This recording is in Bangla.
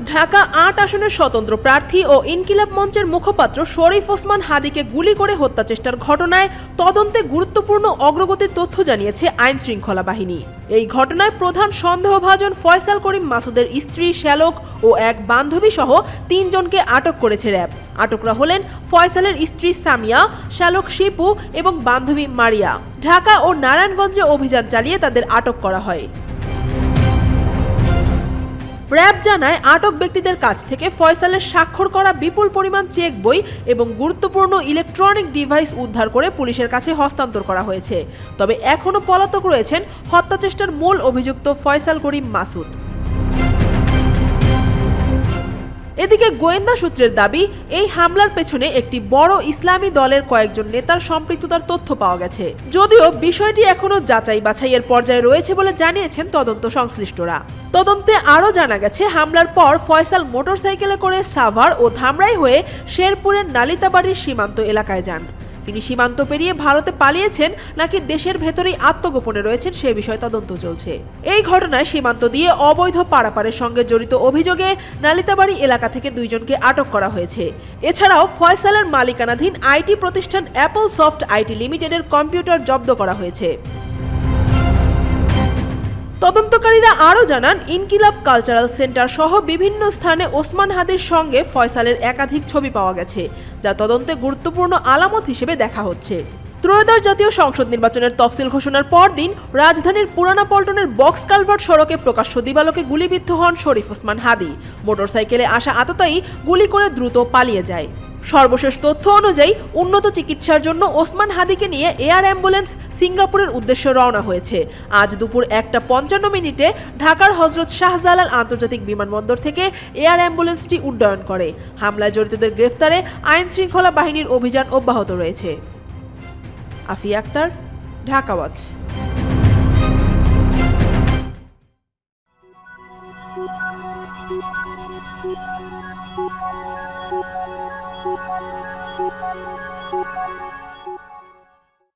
ঢাকা ৮ আসনের স্বতন্ত্র প্রার্থী ও ইনকিলাব মঞ্চের মুখপাত্র শরীফ ওসমান হাদীকে গুলি করে হত্যাচেষ্টার ঘটনায় তদন্তে গুরুত্বপূর্ণ অগ্রগতির তথ্য জানিয়েছে আইন শৃঙ্খলা বাহিনী। এই ঘটনায় প্রধান সন্দেহভাজন ফয়সাল করিম মাসুদের স্ত্রী শ্যালক ও এক বান্ধবী সহ ৩ জনকে আটক করেছে র্যাব। আটকরা হলেন ফয়সালের স্ত্রী সামিয়া, শ্যালক শিপু এবং বান্ধবী মারিয়া। ঢাকা ও নারায়ণগঞ্জে অভিযান চালিয়ে তাদের আটক করা হয়। র্যাব জানায় আটক ব্যক্তিদের কাছ থেকে ফয়সালের স্বাক্ষর করা বিপুল পরিমাণ চেক বই এবং গুরুত্বপূর্ণ ইলেকট্রনিক ডিভাইস উদ্ধার করে পুলিশের কাছে হস্তান্তর করা হয়েছে। তবে এখনও পলাতক রয়েছেন হত্যাচেষ্টার মূল অভিযুক্ত ফয়সাল করিম মাসুদ। এদিকে গোয়েন্দা সূত্রের দাবি, এই হামলার পেছনে একটি বড় ইসলামী দলের কয়েকজন নেতার সম্পৃক্ততার তথ্য পাওয়া গেছে। যদিও বিষয়টি এখনও যাচাই বাছাইয়ের পর্যায়ে রয়েছে বলে জানিয়েছেন তদন্ত সংশ্লিষ্টরা। তদন্তে আরও জানা গেছে, হামলার পর ফয়সাল মোটরসাইকেলে করে সাভার ও ধামরাই হয়ে শেরপুরের নালিতাবাড়ির সীমান্ত এলাকায় যান। তিনি সীমান্ত পেরিয়ে ভারতে পালিয়েছেন নাকি দেশের ভেতরেই আত্মগোপনে রয়েছেন সে বিষয়ে তদন্ত চলছে। এই ঘটনায় সীমান্ত দিয়ে অবৈধ পারাপারের সঙ্গে জড়িত অভিযোগে নালিতাবাড়ি এলাকা থেকে 2 জনকে আটক করা হয়েছে। এছাড়াও ফয়সালের মালিকানাধীন আইটি প্রতিষ্ঠান অ্যাপল সফট আইটি লিমিটেডের কম্পিউটার জব্দ করা হয়েছে। তদন্তকারীরা আরও জানান, ইনকিলাব কালচারাল সেন্টার সহ বিভিন্ন স্থানে ওসমান হাদীর সঙ্গে ফয়সালের একাধিক ছবি পাওয়া গেছে, যা তদন্তে গুরুত্বপূর্ণ আলামত হিসেবে দেখা হচ্ছে। ত্রয়োদশ জাতীয় সংসদ নির্বাচনের তফসিল ঘোষণার পরদিন রাজধানীর পুরানা পল্টনের বক্স কালভার্ট সড়কে প্রকাশ্য দিবালোকে গুলিবিদ্ধ হন শরীফ ওসমান হাদী। মোটরসাইকেলে আসা আততায়ী গুলি করে দ্রুত পালিয়ে যায়। সর্বশেষ তথ্য অনুযায়ী উন্নত চিকিৎসার জন্য ওসমান হাদীকে নিয়ে এয়ার অ্যাম্বুলেন্স সিঙ্গাপুরের উদ্দেশ্যে রওনা হয়েছে। আজ দুপুর 1:55 ঢাকার হযরত শাহজালাল আন্তর্জাতিক বিমানবন্দর থেকে এয়ার অ্যাম্বুলেন্সটি উড্ডয়ন করে। হামলায় জড়িতদের গ্রেফতারে আইন শৃঙ্খলা বাহিনীর অভিযান অব্যাহত রয়েছে। Afia Akter, Dhaka watch. Thank you.